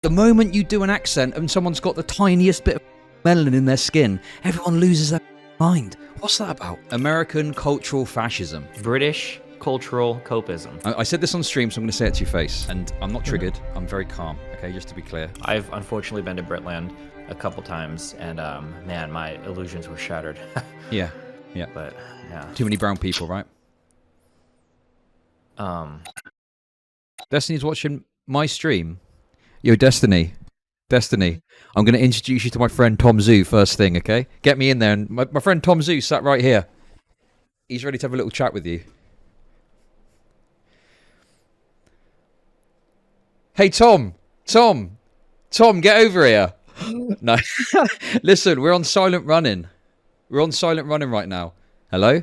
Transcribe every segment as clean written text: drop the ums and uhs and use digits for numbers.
The moment you do an accent and someone's got the tiniest bit of melanin in their skin, everyone loses their mind. What's that about? American cultural fascism. British cultural copism. I said this on stream, so I'm going to say it to your face. And I'm not triggered. I'm very calm, okay, just to be clear. I've unfortunately been to Britland a couple times, and man, my illusions were shattered. Yeah. But, yeah. Too many brown people, right? Destiny's watching my stream. Yo, Destiny, I'm going to introduce you to my friend Tom Zoo first thing, okay? Get me in there. And my friend Tom Zoo sat right here. He's ready to have a little chat with you. Hey, Tom, get over here. No, listen, we're on silent running. We're on silent running right now. Hello?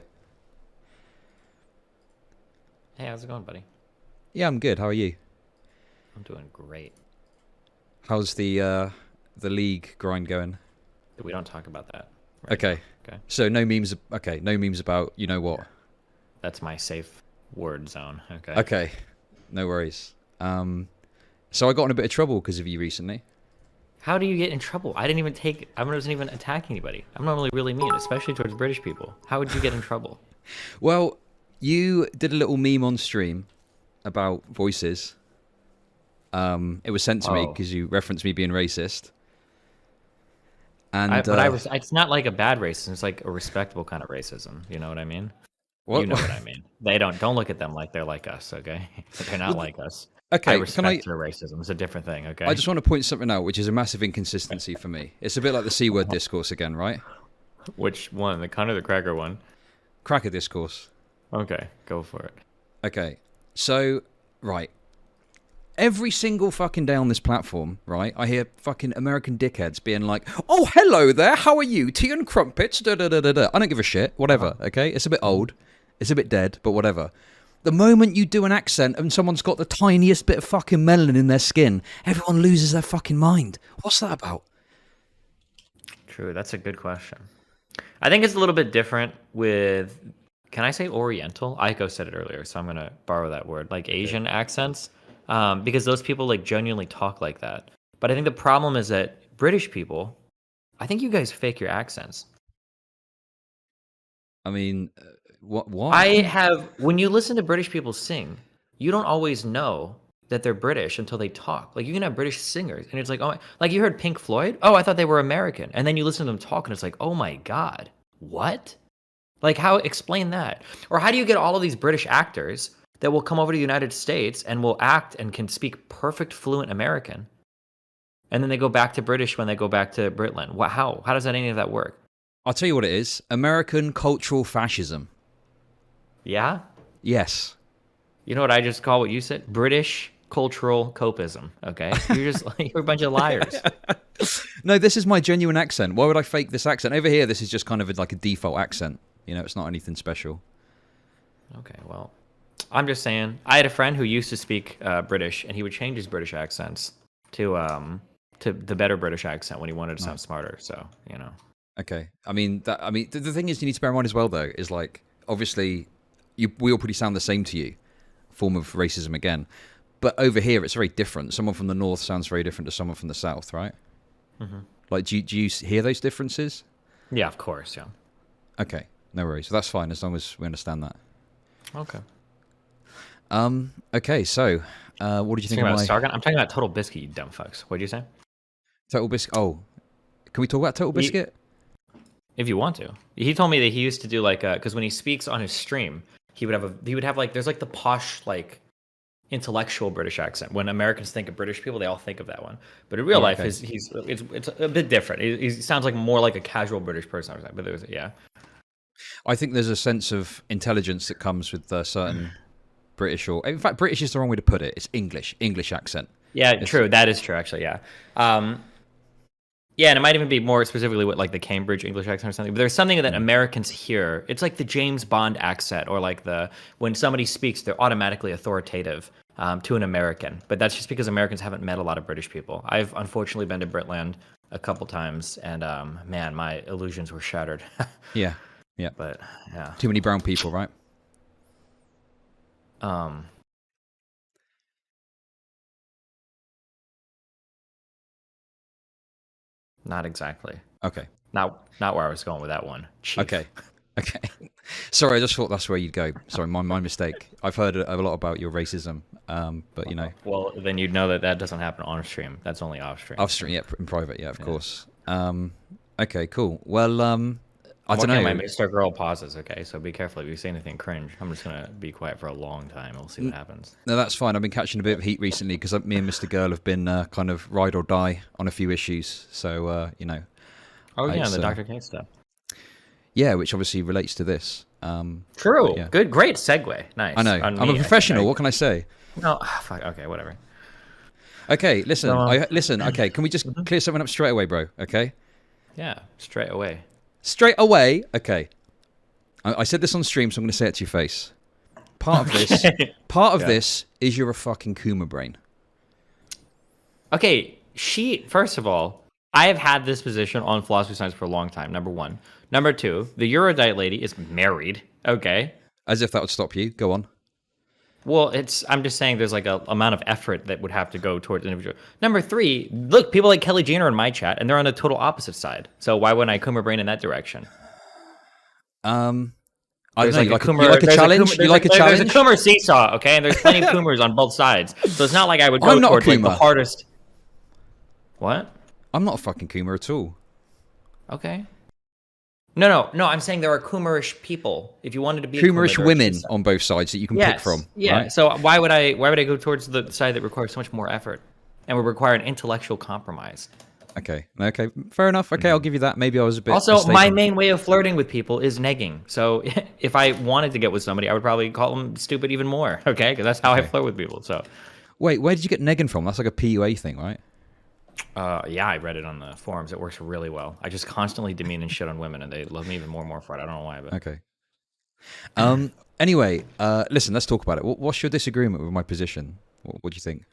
Hey, how's it going, buddy? Yeah, I'm good. How are you? I'm doing great. How's the league grind going? We don't talk about that. Right Okay. now. Okay. So no memes. Okay, no memes about you know what. That's my safe word zone. Okay. Okay, no worries. So I got in a bit of trouble because of you recently. How do you get in trouble? I wasn't even attacking anybody. I'm normally really mean, especially towards British people. How would you get in trouble? Well, you did a little meme on stream about voices. It was sent to me because you referenced me being racist. And it's not like a bad racism. It's like a respectable kind of racism. You know what I mean? What? You know what I mean. They don't look at them like they're like us. Okay, they're not like us. Okay, I respect their racism. It's a different thing. Okay. I just want to point something out, which is a massive inconsistency for me. It's a bit like the C word discourse again, right? Which one? The cunt or the cracker one? Cracker discourse. Okay, go for it. Okay, so right. Every single fucking day on this platform, right, I hear fucking American dickheads being like, oh, hello there, how are you? Tea and crumpets, da-da-da-da-da. I don't give a shit, whatever, okay? It's a bit old, it's a bit dead, but whatever. The moment you do an accent and someone's got the tiniest bit of fucking melanin in their skin, everyone loses their fucking mind. What's that about? True, that's a good question. I think it's a little bit different with, can I say Oriental? Aiko said it earlier, so I'm going to borrow that word, like Asian accents. Because those people like genuinely talk like that. But I think the problem is that British people, I think you guys fake your accents. I mean, what? When you listen to British people sing, you don't always know that they're British until they talk. Like you can have British singers and it's like, oh, like you heard Pink Floyd? Oh, I thought they were American. And then you listen to them talk and it's like, oh my God, what? Like explain that? Or how do you get all of these British actors that will come over to the United States and will act and can speak perfect, fluent American, and then they go back to British when they go back to Britland? How does any of that work? I'll tell you what it is. American cultural fascism. Yeah? Yes. You know what I just call what you said? British cultural copism, okay? You're a bunch of liars. No, this is my genuine accent. Why would I fake this accent? Over here, this is just kind of like a default accent. You know, it's not anything special. Okay, well, I'm just saying. I had a friend who used to speak British, and he would change his British accents to the better British accent when he wanted to sound smarter. So you know. Okay, I mean the thing is, you need to bear in mind as well, though, is like obviously we all pretty sound the same to you, form of racism again, but over here it's very different. Someone from the north sounds very different to someone from the south, right? Mm-hmm. Like, do you hear those differences? Yeah, of course. Yeah. Okay, no worries. So that's fine as long as we understand that. Okay. Okay, so, what did you think of my... I'm talking about Total Biscuit, you dumb fucks. What did you say? Total Biscuit? Oh, can we talk about Total Biscuit? If you want to. He told me that he used to do like, because when he speaks on his stream, he would have like, there's like the posh, like, intellectual British accent. When Americans think of British people, they all think of that one. But in real life, it's a bit different. He sounds like more like a casual British person. But yeah. I think there's a sense of intelligence that comes with certain British, or in fact, British is the wrong way to put it. It's English accent. Yeah, true. That is true, actually. Yeah. Yeah, and it might even be more specifically what like the Cambridge English accent or something. But there's something that Americans hear. It's like the James Bond accent, or like when somebody speaks, they're automatically authoritative to an American. But that's just because Americans haven't met a lot of British people. I've unfortunately been to Britland a couple times, and man, my illusions were shattered. Yeah. But yeah. Too many brown people, right? Not exactly. Okay. Not where I was going with that one. Chief. Okay. Okay. Sorry, I just thought that's where you'd go. Sorry, my mistake. I've heard a lot about your racism, but you know. Well, then you'd know that that doesn't happen on stream. That's only off stream. Off stream, yeah, in private, yeah, of course. Okay, cool. Well, I don't know. My MrGirl pauses, okay? So be careful if you say anything cringe. I'm just going to be quiet for a long time. We'll see what happens. No, that's fine. I've been catching a bit of heat recently because me and MrGirl have been kind of ride or die on a few issues. So, you know. Oh, yeah, the Dr. King stuff. Yeah, which obviously relates to this. True. Yeah. Good, great segue. Nice. I know. I'm a professional. What can I say? No, fuck. Okay, whatever. Okay, listen. Listen. Okay, can we just clear something up straight away, bro? Okay. Yeah, straight away. Straight away. Okay. I said this on stream, so I'm going to say it to your face. Part of this is you're a fucking Kuma brain. Okay, first of all, I have had this position on philosophy science for a long time, number one. Number two, the Erudite lady is married, okay? As if that would stop you. Go on. Well, I'm just saying there's like a amount of effort that would have to go towards individual. Number three, look, people like Kelly Jane are in my chat, and they're on the total opposite side. So why wouldn't I Kuma brain in that direction? I don't know. There's You like a challenge? You like a challenge? There's a Coomer seesaw, okay? And there's plenty of Coomers on both sides. So it's not like I would go towards like the hardest. What? I'm not a fucking Kuma at all. Okay. No. I'm saying there are Coomerish people. If you wanted to be Coomerish women on both sides that you can pick from. Yeah. Right? So why would I go towards the side that requires so much more effort and would require an intellectual compromise? Okay. Fair enough. Okay, I'll give you that. Maybe I was a bit Also, mistaken. my main way of flirting with people is negging. So if I wanted to get with somebody, I would probably call them stupid even more. Okay, because that's how I flirt with people. So. Wait, where did you get negging from? That's like a PUA thing, right? Yeah, I read it on the forums. It works really well. I just constantly demean and shit on women, and they love me even more and more for it. I don't know why, but okay. Anyway, listen, let's talk about it. What's your disagreement with my position? What do you think?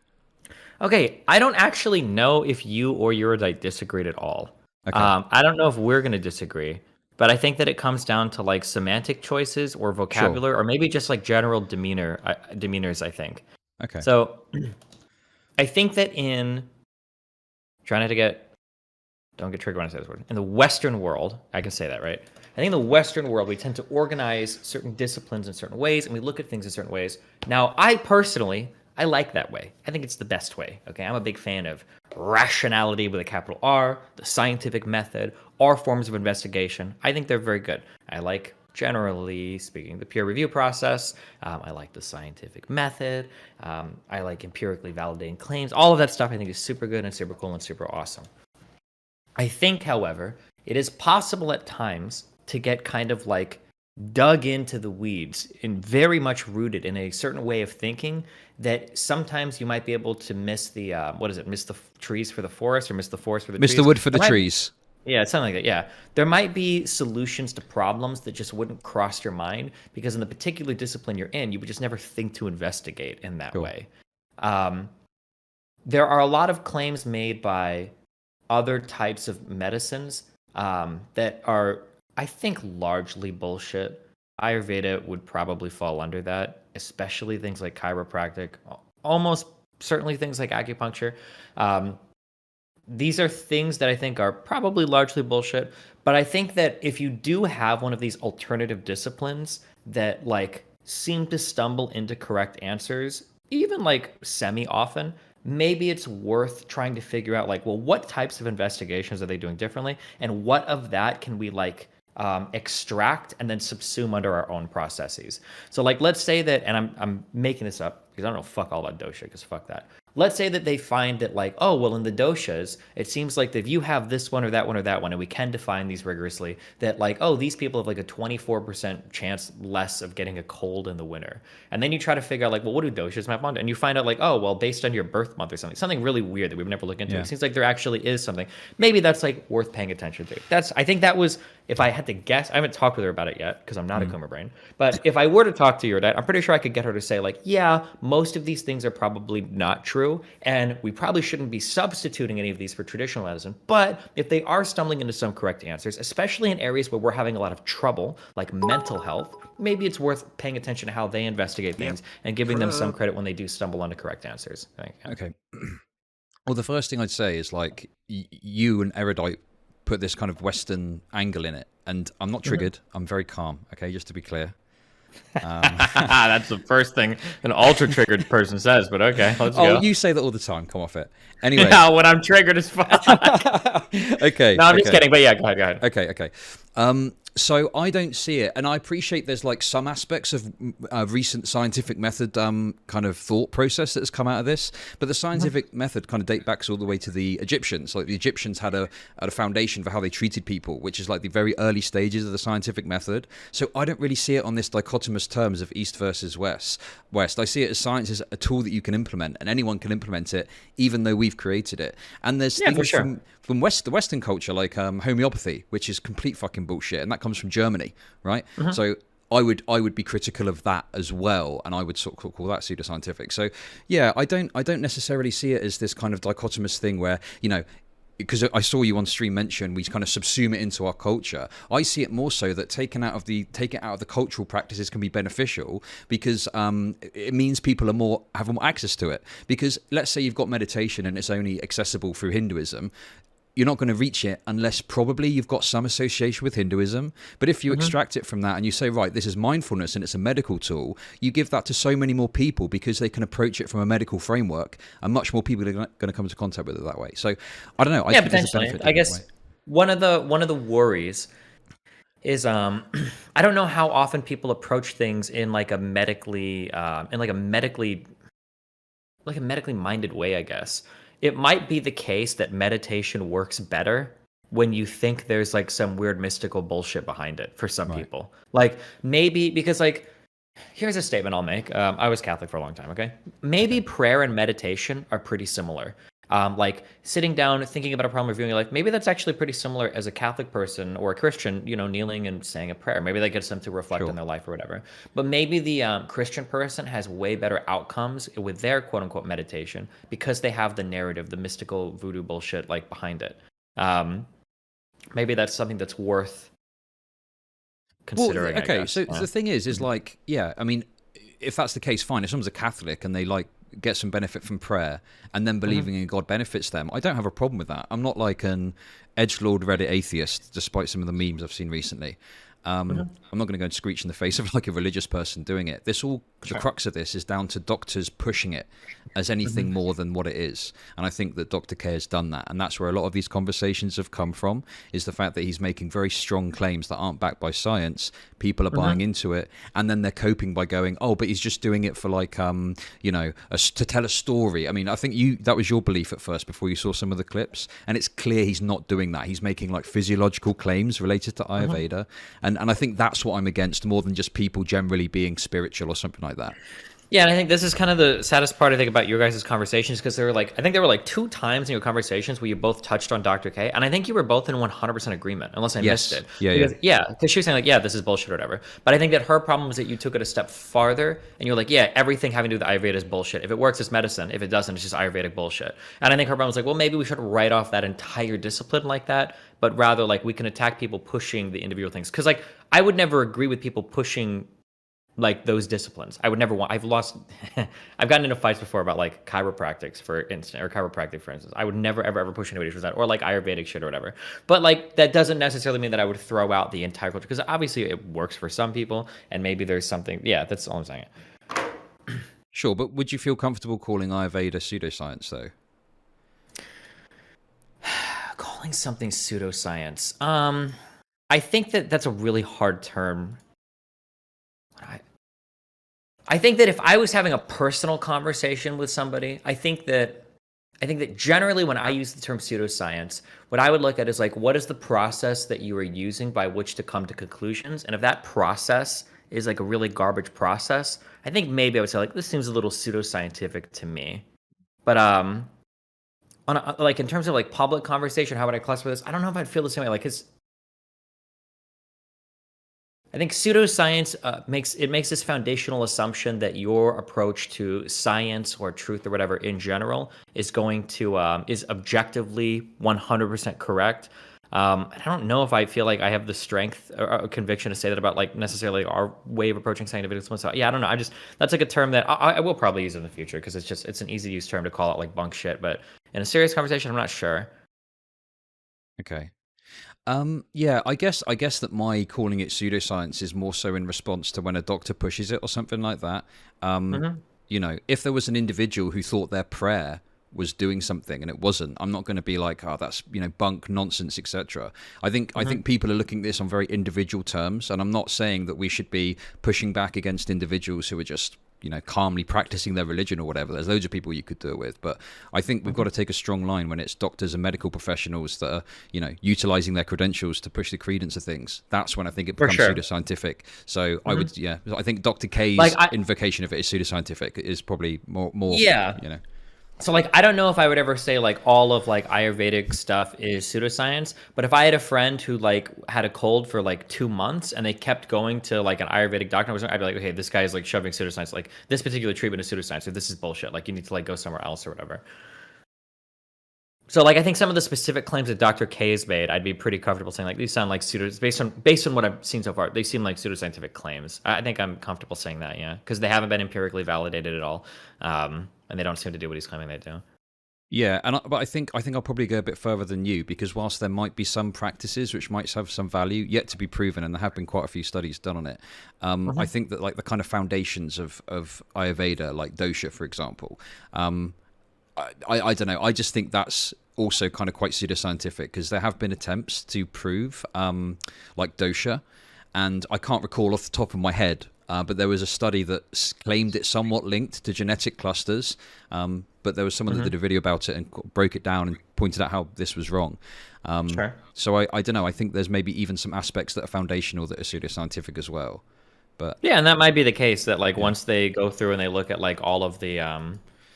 Okay, I don't actually know if you or Erudite disagreed at all. Okay. I don't know if we're going to disagree, but I think that it comes down to like semantic choices or vocabulary, or maybe just like general demeanors. I think. Okay. So, I think that try not to don't get triggered when I say this word. In the Western world, I can say that, right? I think in the Western world, we tend to organize certain disciplines in certain ways, and we look at things in certain ways. Now, I like that way. I think it's the best way, okay? I'm a big fan of rationality with a capital R, the scientific method, our forms of investigation. I think they're very good. I like, generally speaking, the peer review process. I like the scientific method. I like empirically validating claims. All of that stuff I think is super good and super cool and super awesome. I think, however, it is possible at times to get kind of like dug into the weeds and very much rooted in a certain way of thinking that sometimes you might be able to miss the, miss the trees for the forest or miss the forest for the trees. Miss the wood for the trees. Yeah, it's something like that. Yeah. There might be solutions to problems that just wouldn't cross your mind because in the particular discipline you're in, you would just never think to investigate in that way. There are a lot of claims made by other types of medicines that are, I think, largely bullshit. Ayurveda would probably fall under that, especially things like chiropractic, almost certainly things like acupuncture. These are things that I think are probably largely bullshit, but I think that if you do have one of these alternative disciplines that like seem to stumble into correct answers, even like semi-often, maybe it's worth trying to figure out like, well, what types of investigations are they doing differently? And what of that can we like extract and then subsume under our own processes? So like, let's say that, and I'm making this up because I don't know fuck all about dosha because fuck that. Let's say that they find that like, oh, well, in the doshas, it seems like that if you have this one or that one or that one, and we can define these rigorously, that like, oh, these people have like a 24% chance less of getting a cold in the winter. And then you try to figure out like, well, what do doshas map onto? And you find out like, oh, well, based on your birth month or something really weird that we've never looked into. Yeah. It seems like there actually is something. Maybe that's like worth paying attention to. I think that was, if I had to guess, I haven't talked with her about it yet because I'm not a Kuma brain. But if I were to talk to Erudite, I'm pretty sure I could get her to say like, yeah, most of these things are probably not true. And we probably shouldn't be substituting any of these for traditional medicine. But if they are stumbling into some correct answers, especially in areas where we're having a lot of trouble, like mental health, maybe it's worth paying attention to how they investigate things and giving them some credit when they do stumble onto correct answers. Okay. Well, the first thing I'd say is like you and Erudite put this kind of Western angle in it, and I'm not triggered. I'm very calm. Okay, just to be clear. That's the first thing an ultra triggered person says, but okay, let's Oh, go. you say that all the time. Come off it. Anyway. Yeah, when I'm triggered as fuck. Okay. No, I'm just okay. kidding, but yeah, go ahead. Okay. So I don't see it, and I appreciate there's like some aspects of recent scientific method kind of thought process that has come out of this, but the scientific method kind of date backs all the way to the Egyptians. Like the Egyptians had a foundation for how they treated people, which is like the very early stages of the scientific method. So I don't really see it on this dichotomous terms of East versus West. I see it as science is a tool that you can implement, and anyone can implement it, even though we've created it. And there's things from the Western culture, like homeopathy, which is complete fucking bullshit, and that comes from Germany, right? So I would be critical of that as well, and I would sort of call that pseudoscientific. So yeah, I don't necessarily see it as this kind of dichotomous thing where, you know, because I saw you on stream mention we kind of subsume it into our culture. I see it more so that take it out of the cultural practices can be beneficial, because it means people have more access to it. Because let's say you've got meditation and it's only accessible through Hinduism, you're not going to reach it unless probably you've got some association with Hinduism. But if you extract it from that and you say, right, this is mindfulness and it's a medical tool, you give that to so many more people because they can approach it from a medical framework, and much more people are going to come into contact with it that way. So I don't know. I think potentially. I guess one of the worries is I don't know how often people approach things in like a medically minded way, I guess. It might be the case that meditation works better when you think there's like some weird mystical bullshit behind it for some people. Like maybe because like, here's a statement I'll make. I was Catholic for a long time, okay? Maybe prayer and meditation are pretty similar. Like sitting down, thinking about a problem, reviewing your life, maybe that's actually pretty similar as a Catholic person or a Christian, you know, kneeling and saying a prayer. Maybe that gets them to reflect on their life or whatever. But maybe the Christian person has way better outcomes with their quote unquote meditation because they have the narrative, the mystical voodoo bullshit like behind it. Maybe that's something that's worth considering. Well, okay, so the thing is like, yeah, I mean, if that's the case, fine. If someone's a Catholic and they like get some benefit from prayer and then believing in God benefits them, I don't have a problem with that. I'm not like an edgelord Reddit atheist, despite some of the memes I've seen recently. I'm not going to go and screech in the face of like a religious person doing it. The crux of this is down to doctors pushing it as anything more than what it is. And I think that Dr. K has done that. And that's where a lot of these conversations have come from, is the fact that he's making very strong claims that aren't backed by science. People are buying into it. And then they're coping by going, oh, but he's just doing it for like, you know, to tell a story. I mean, I think that was your belief at first before you saw some of the clips. And it's clear he's not doing that. He's making like physiological claims related to Ayurveda. And I think that's what I'm against, more than just people generally being spiritual or something like that. Yeah, and I think this is kind of the saddest part, I think, about your guys' conversations, because there were like 2 times in your conversations where you both touched on Dr. K, and I think you were both in 100% agreement, unless I missed it. Because she was saying like, yeah, this is bullshit or whatever. But I think that her problem was that you took it a step farther, and you're like, yeah, everything having to do with Ayurveda is bullshit. If it works, it's medicine. If it doesn't, it's just Ayurvedic bullshit. And I think her problem was like, well, maybe we should write off that entire discipline like that, but rather like we can attack people pushing the individual things. Because like I would never agree with people pushing like those disciplines. I would never want. I've gotten into fights before about like chiropractic, for instance. I would never ever push anybody towards that, or like Ayurvedic shit or whatever. But like that doesn't necessarily mean that I would throw out the entire culture, because obviously it works for some people, and maybe there's something. Yeah, that's all I'm saying. Sure, but would you feel comfortable calling Ayurveda pseudoscience though? Calling something pseudoscience. I think that's a really hard term. I think that if I was having a personal conversation with somebody, I think that generally when I use the term pseudoscience, what I would look at is like, what is the process that you are using by which to come to conclusions? And if that process is like a really garbage process, I think maybe I would say like, this seems a little pseudoscientific to me. But like in terms of like public conversation, how would I classify this? I don't know if I'd feel the same way. Like, I think pseudoscience makes this foundational assumption that your approach to science or truth or whatever in general is going to is objectively 100% correct. I don't know if I feel like I have the strength or conviction to say that about like necessarily our way of approaching scientific discipline. So yeah, I don't know. I just that's like a term that I will probably use in the future because it's an easy to use term to call it like bunk shit. But in a serious conversation, I'm not sure. Okay. Yeah, I guess that my calling it pseudoscience is more so in response to when a doctor pushes it or something like that. Um, Hmm. if there was an individual who thought their prayer was doing something and it wasn't, I'm not going to be like, oh, that's bunk nonsense, etc. I think people are looking at this on very individual terms, and I'm not saying that we should be pushing back against individuals who are just calmly practicing their religion or whatever. There's loads of people you could do it with, but I think we've got to take a strong line when it's doctors and medical professionals that are utilizing their credentials to push the credence of things. That's when I think it For becomes sure. pseudoscientific. So Hmm. I think Dr. K's Like I invocation of it is pseudoscientific is probably more yeah. you know So like I don't know if I would ever say like all of like Ayurvedic stuff is pseudoscience, but if I had a friend who like had a cold for like 2 months and they kept going to like an Ayurvedic doctor, I'd be like, okay, this guy is like shoving pseudoscience. Like this particular treatment is pseudoscience, or this is bullshit. Like you need to like go somewhere else or whatever. So like I think some of the specific claims that Dr. K has made, I'd be pretty comfortable saying like these sound like pseudo based on what I've seen so far. They seem like pseudoscientific claims. I think I'm comfortable saying that, yeah, because they haven't been empirically validated at all, and they don't seem to do what he's claiming they do. Yeah, but I think I'll probably go a bit further than you, because whilst there might be some practices which might have some value yet to be proven, and there have been quite a few studies done on it, I think that like the kind of foundations of Ayurveda, like dosha, for example, I don't know. I just think that's also kind of quite pseudoscientific, because there have been attempts to prove like dosha, and I can't recall off the top of my head, but there was a study that claimed it somewhat linked to genetic clusters. But there was someone that did a video about it and broke it down and pointed out how this was wrong. Sure. So I don't know. I think there's maybe even some aspects that are foundational that are pseudoscientific as well. But Yeah, and that might be the case that like yeah, once they go through and they look at like all of the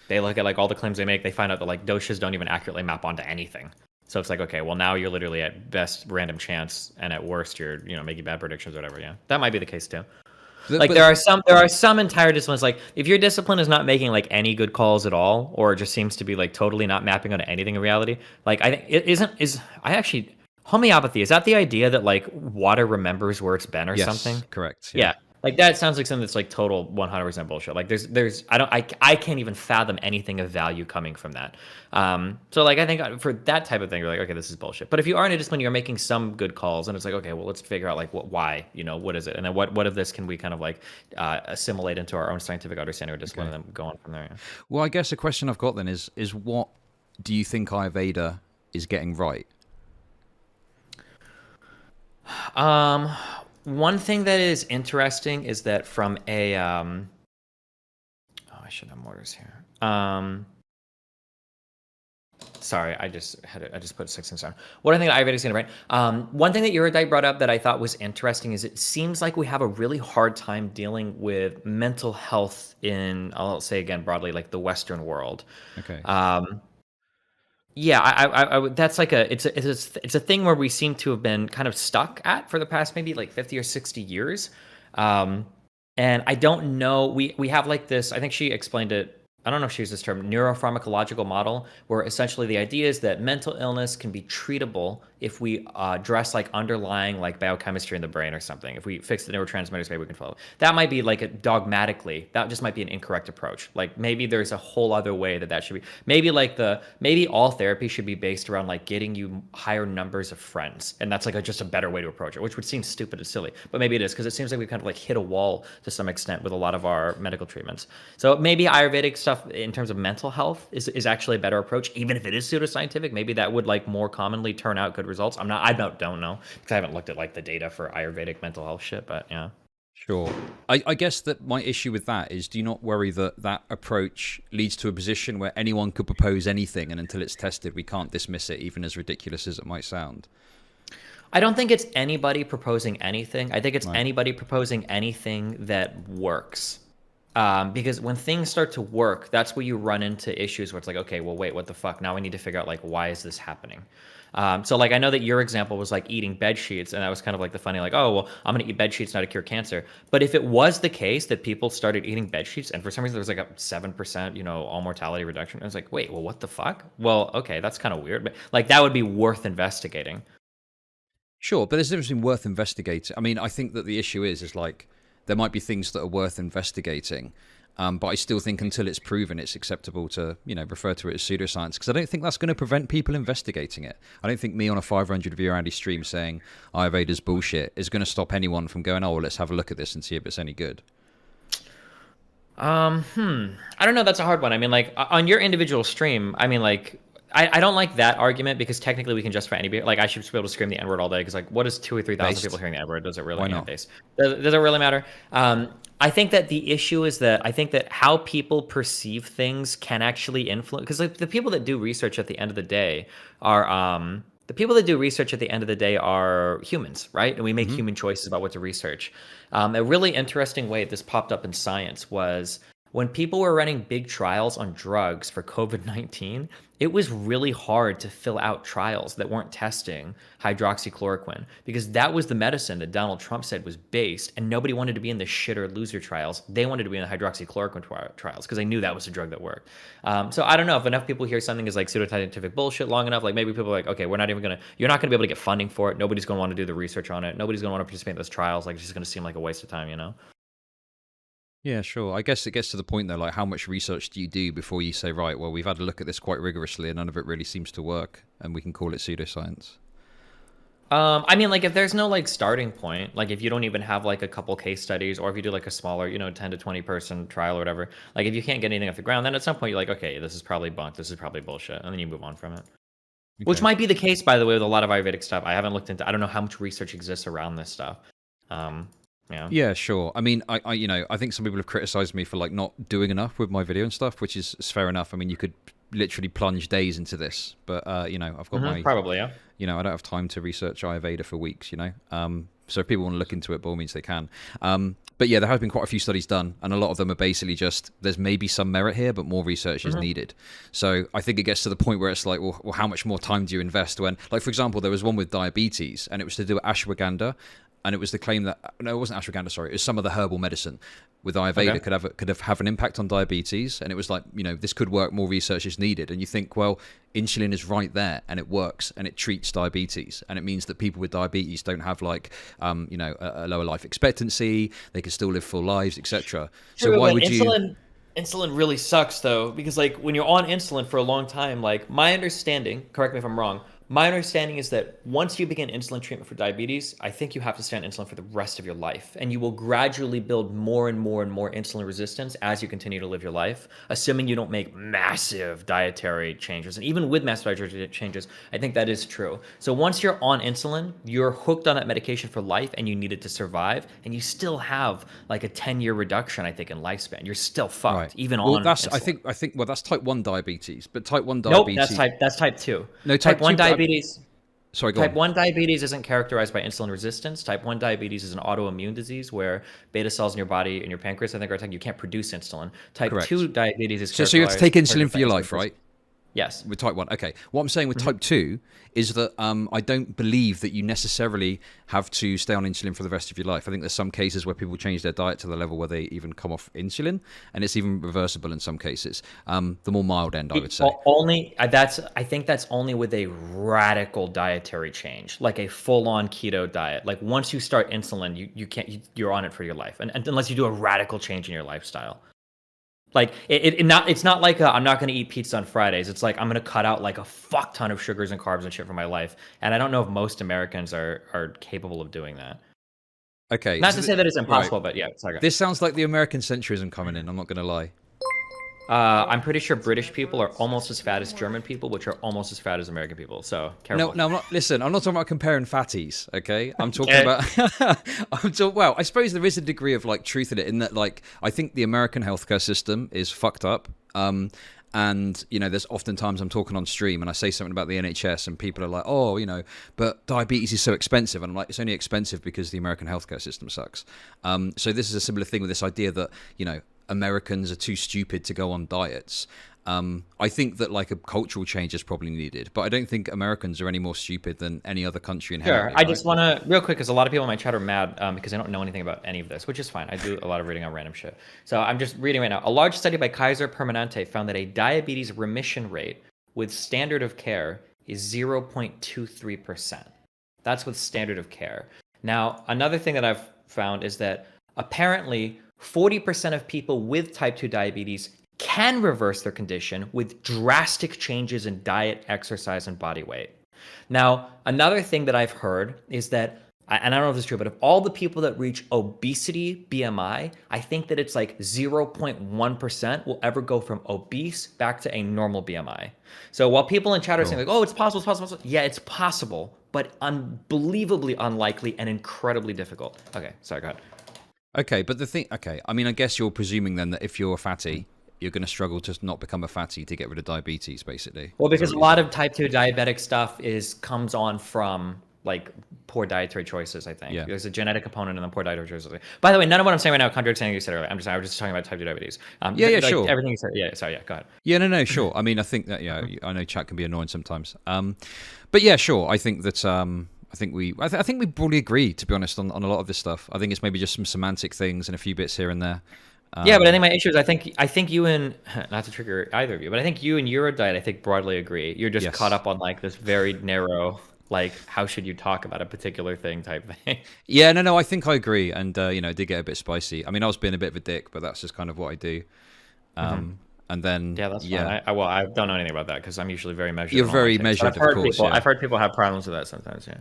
they look at like all the claims they make, they find out that like doshas don't even accurately map onto anything. So it's like, okay, well now you're literally at best random chance and at worst you're, making bad predictions or whatever. Yeah. That might be the case too. Like but there are some entire disciplines like if your discipline is not making like any good calls at all or it just seems to be like totally not mapping onto anything in reality, like I think it isn't is I actually homeopathy, is that the idea that like water remembers where it's been or yes, something? correct. Yeah. Yeah. Like that sounds like something that's like total 100% bullshit. Like there's I can't even fathom anything of value coming from that. So like I think for that type of thing, you're like, okay, this is bullshit. But if you are in a discipline, you're making some good calls, and it's like, okay, well, let's figure out like why, what is it, and then what of this can we kind of like assimilate into our own scientific understanding or discipline, Okay. and then go on from there. Yeah. Well, I guess the question I've got then is what do you think Ayurveda is getting right? Um, One thing that is interesting is that from a oh, I should have mortars here. Sorry, I just put 6 and 7. What I think Ayurveda is going to write. One thing that Erudite brought up that I thought was interesting is it seems like we have a really hard time dealing with mental health in, I'll say again broadly, like the Western world. Okay. Yeah, that's like it's a thing where we seem to have been kind of stuck at for the past maybe like 50 or 60 years. Um, and I don't know, we have like this, I think she explained it, I don't know if she used this term, neuropharmacological model, where essentially the idea is that mental illness can be treatable if we address like underlying like biochemistry in the brain or something. If we fix the neurotransmitters, maybe we can follow. That might be like a dogmatically, that just might be an incorrect approach. Like maybe there's a whole other way that should be. Maybe all therapy should be based around like getting you higher numbers of friends, and that's like just a better way to approach it, which would seem stupid and silly, but maybe it is because it seems like we've kind of like hit a wall to some extent with a lot of our medical treatments. So maybe Ayurvedic stuff in terms of mental health is actually a better approach, even if it is pseudoscientific. Maybe that would like more commonly turn out good results. Don't know because I haven't looked at like the data for Ayurvedic mental health shit, but yeah. Sure. I guess that my issue with that is, do you not worry that that approach leads to a position where anyone could propose anything, and until it's tested, we can't dismiss it, even as ridiculous as it might sound? I don't think it's anybody proposing anything. I think it's Right. anybody proposing anything that works. Because when things start to work, that's where you run into issues where it's like, okay, well, wait, what the fuck? Now we need to figure out like why is this happening? So like I know that your example was like eating bed sheets, and that was kind of like the funny like, oh well, I'm gonna eat bed sheets now to cure cancer. But if it was the case that people started eating bed sheets, and for some reason there was like a 7%, all mortality reduction, I was like, wait, well, what the fuck? Well, okay, that's kind of weird, but like that would be worth investigating. Sure, but there's a difference between worth investigating. I mean, I think that the issue is like there might be things that are worth investigating, but I still think until it's proven, it's acceptable to refer to it as pseudoscience because I don't think that's going to prevent people investigating it. I don't think me on a 500 view Andy stream saying Ayurveda's bullshit is going to stop anyone from going, oh, well, let's have a look at this and see if it's any good. I don't know. That's a hard one. I mean, like on your individual stream, I mean, like I don't like that argument because technically we can justify any. Like I should be able to scream the N word all day because like what is 2,000 or 3,000 people hearing the N word? Does it really? Why not? Does it really matter? I think that the issue is that I think that how people perceive things can actually influence because like, the people that do research at the end of the day are humans, right? And we make human choices about what to research. A really interesting way this popped up in science was when people were running big trials on drugs for COVID-19, it was really hard to fill out trials that weren't testing hydroxychloroquine because that was the medicine that Donald Trump said was based, and nobody wanted to be in the shit or loser trials. They wanted to be in the hydroxychloroquine trials because they knew that was a drug that worked. So I don't know if enough people hear something is like pseudoscientific bullshit long enough, like maybe people are like, okay, you're not going to be able to get funding for it. Nobody's going to want to do the research on it. Nobody's going to want to participate in those trials. Like it's just going to seem like a waste of time, you know? Yeah, sure. I guess it gets to the point though, like how much research do you do before you say, right, well, we've had a look at this quite rigorously and none of it really seems to work and we can call it pseudoscience? I mean, like if there's no like starting point, like if you don't even have like a couple case studies or if you do like a smaller, 10 to 20 person trial or whatever, like if you can't get anything off the ground, then at some point you're like, okay, this is probably bunk. This is probably bullshit. And then you move on from it. Okay. Which might be the case, by the way, with a lot of Ayurvedic stuff. I haven't looked into, I don't know how much research exists around this stuff. Yeah, sure. I mean, I think some people have criticized me for like not doing enough with my video and stuff, which is fair enough. I mean, you could literally plunge days into this, but I've got my probably, yeah. I don't have time to research Ayurveda for weeks, so if people want to look into it, by all means they can. But yeah, there have been quite a few studies done, and a lot of them are basically just there's maybe some merit here, but more research is needed. So I think it gets to the point where it's like, well, how much more time do you invest when, like, for example, there was one with diabetes, and it was to do with ashwagandha. And it was the claim that no, it wasn't ashwagandha. Sorry, it was some of the herbal medicine with Ayurveda could have an impact on diabetes. And it was like this could work. More research is needed. And you think, well, insulin is right there, and it works, and it treats diabetes, and it means that people with diabetes don't have like a lower life expectancy. They can still live full lives, etc. So why would Insulin really sucks though, because like when you're on insulin for a long time, like my understanding, correct me if I'm wrong, my understanding is that once you begin insulin treatment for diabetes, I think you have to stay on insulin for the rest of your life. And you will gradually build more and more and more insulin resistance as you continue to live your life, assuming you don't make massive dietary changes. And even with massive dietary changes, I think that is true. So once you're on insulin, you're hooked on that medication for life and you need it to survive. And you still have like a 10-year reduction, I think, in lifespan. You're still fucked, even on insulin. I think that's type 1 diabetes. But type 1 diabetes... Nope, that's type 2. No, type 1 diabetes. Sorry, go on. Type 1 diabetes isn't characterized by insulin resistance. Type 1 diabetes is an autoimmune disease where beta cells in your body and your pancreas, I think, are attacking. You can't produce insulin. Type 2 diabetes is so you have to take insulin for your life, right? Yes. With type 1. Okay. What I'm saying with type 2 is that I don't believe that you necessarily have to stay on insulin for the rest of your life. I think there's some cases where people change their diet to the level where they even come off insulin, and it's even reversible in some cases. The more mild end, I would say. I think that's only with a radical dietary change, like a full-on keto diet. Like once you start insulin, you're on it for your life, and unless you do a radical change in your lifestyle. Like it's not like I'm not going to eat pizza on Fridays. It's like I'm going to cut out like a fuck ton of sugars and carbs and shit from my life. And I don't know if most Americans are capable of doing that. Okay. Not to say that it's impossible, but yeah. Sorry. This sounds like the American centrism coming in. I'm not going to lie. I'm pretty sure British people are almost as fat as German people, which are almost as fat as American people. So careful. No, I'm not. Listen, I'm not talking about comparing fatties. Okay, I'm talking about. Well, I suppose there is a degree of like truth in it, in that like I think the American healthcare system is fucked up. And there's oftentimes I'm talking on stream and I say something about the NHS and people are like, oh, but diabetes is so expensive, and I'm like, it's only expensive because the American healthcare system sucks. So this is a similar thing with this idea that Americans are too stupid to go on diets. I think that like a cultural change is probably needed, but I don't think Americans are any more stupid than any other country in Sure. I just want to, real quick, because a lot of people in my chat are mad because they don't know anything about any of this, which is fine. I do a lot of reading on random shit. So I'm just reading right now. A large study by Kaiser Permanente found that a diabetes remission rate with standard of care is 0.23%. That's with standard of care. Now, another thing that I've found is that apparently 40% of people with type 2 diabetes can reverse their condition with drastic changes in diet, exercise, and body weight. Now, another thing that I've heard is that, and I don't know if this is true, but of all the people that reach obesity BMI, I think that it's like 0.1% will ever go from obese back to a normal BMI. So while people in chat are saying like, oh, it's possible, it's possible. Yeah, it's possible, but unbelievably unlikely and incredibly difficult. Okay, sorry, go ahead. Okay, but I mean, I guess you're presuming then that if you're a fatty, you're going to struggle to not become a fatty to get rid of diabetes, basically. Well, because a lot of type 2 diabetic stuff comes on from like poor dietary choices, I think. Yeah. There's a genetic component in the poor dietary choices. By the way, none of what I'm saying right now contradicts anything you said earlier. I was just talking about type 2 diabetes. Sure. Everything you said. Yeah, sorry, yeah, go ahead. Yeah, no, sure. I mean, I think that, I know chat can be annoying sometimes. But yeah, sure. I think that, I think we broadly agree, to be honest, on a lot of this stuff. I think it's maybe just some semantic things and a few bits here and there. Yeah, but I think my issue is I think you and, not to trigger either of you, but I think you and Erudite, I think broadly agree. You're just caught up on like this very narrow, like how should you talk about a particular thing type thing. Yeah, no, I think I agree. And, it did get a bit spicy. I mean, I was being a bit of a dick, but that's just kind of what I do. And then, yeah, that's fine. I don't know anything about that because I'm usually very measured. You're very measured, of course. I've heard people have problems with that sometimes. Yeah.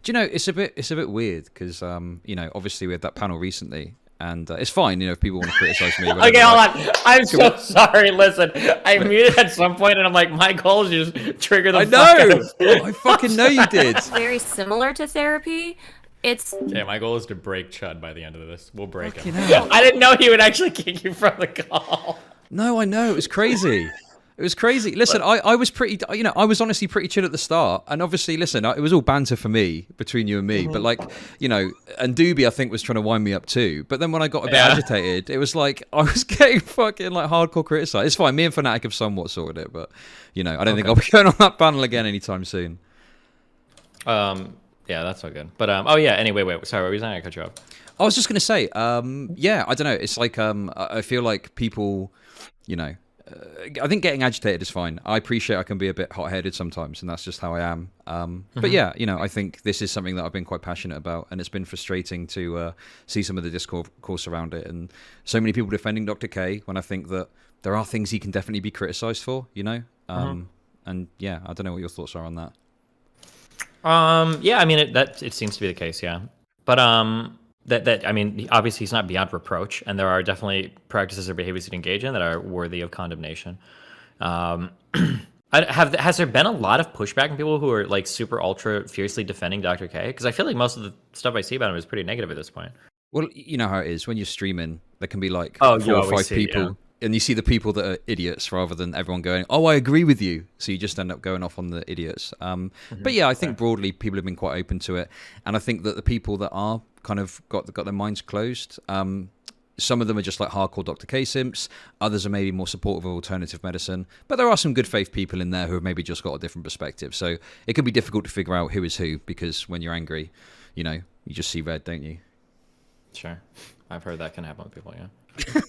Do you know, it's a bit weird because, obviously we had that panel recently. And it's fine, if people want to criticize me. Okay, hold on. I'm so sorry. Listen, I muted at some point, and I'm like, my goal is just trigger the. I know. I fucking know you did. It's very similar to therapy. Yeah, my goal is to break Chud by the end of this. We'll break him. I didn't know he would actually kick you from the call. No, I know. It was crazy. It was crazy. Listen, I was pretty, I was honestly pretty chill at the start. And obviously, listen, it was all banter for me, between you and me. But like, and Doobie, I think, was trying to wind me up too. But then when I got a bit agitated, it was like, I was getting fucking like hardcore criticized. It's fine. Me and Fanatiq have somewhat sorted it. But, I don't think I'll be going on that panel again anytime soon. Yeah, that's not good. But, anyway, wait. Sorry, what were you saying? I cut you off. I was just going to say, I don't know. It's like, I feel like people, I think getting agitated is fine. I appreciate I can be a bit hot-headed sometimes, and that's just how I am. But yeah, I think this is something that I've been quite passionate about, and it's been frustrating to see some of the discourse around it, and so many people defending Dr. K when I think that there are things he can definitely be criticised for, And yeah, I don't know what your thoughts are on that. Yeah, I mean, it seems to be the case, yeah. But I mean, obviously he's not beyond reproach, and there are definitely practices or behaviors he'd engage in that are worthy of condemnation. Has there been a lot of pushback from people who are like super ultra fiercely defending Dr. K? Because I feel like most of the stuff I see about him is pretty negative at this point. Well, you know how it is when you're streaming. There can be like 4 you or 5 always see, people. yeah. And you see the people that are idiots rather than everyone going, oh, I agree with you. So you just end up going off on the idiots. But yeah, I think broadly people have been quite open to it. And I think that the people that are kind of got their minds closed, some of them are just like hardcore Dr. K simps. Others are maybe more supportive of alternative medicine. But there are some good faith people in there who have maybe just got a different perspective. So it can be difficult to figure out who is who because when you're angry, you just see red, don't you? Sure. I've heard that can happen with people, yeah.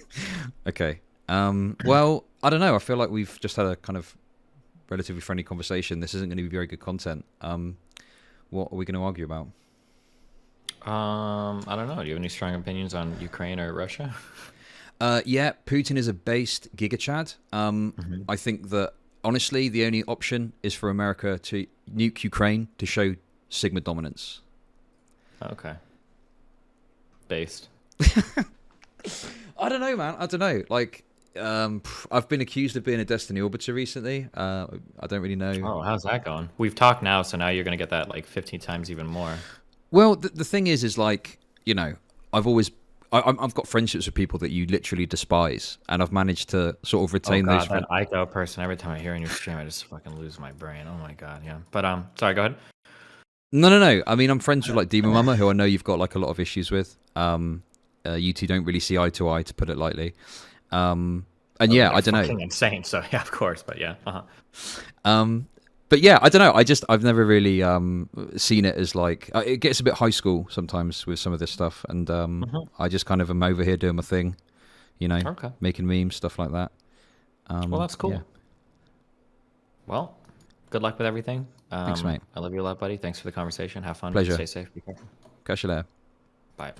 Okay. Well, I don't know. I feel like we've just had a kind of relatively friendly conversation. This isn't going to be very good content. What are we going to argue about? I don't know. Do you have any strong opinions on Ukraine or Russia? Yeah, Putin is a based gigachad. I think that, honestly, the only option is for America to nuke Ukraine to show Sigma dominance. Okay. Based. I don't know, man. I don't know. Like, I've been accused of being a Destiny Orbiter recently. I don't really know. Oh, how's that going? We've talked now, so now you're going to get that like 15 times even more. Well, the thing is like, I've got friendships with people that you literally despise, and I've managed to sort of retain those. That Ico person. Every time I hear in your stream, I just fucking lose my brain. Oh my god, yeah. But sorry, go ahead. No. I mean, I'm friends with like Demon Mama, who I know you've got like a lot of issues with. You two don't really see eye to eye, to put it lightly. And yeah, I don't know. Insane. So yeah, of course, but yeah. But yeah, I don't know. I've never really seen it as like it gets a bit high school sometimes with some of this stuff, and I just kind of am over here doing my thing, making memes, stuff like that. Well, that's cool. Yeah. Well, good luck with everything. Thanks, mate. I love you a lot, buddy. Thanks for the conversation. Have fun. Pleasure. Stay safe. Be careful. Catch you later. Bye.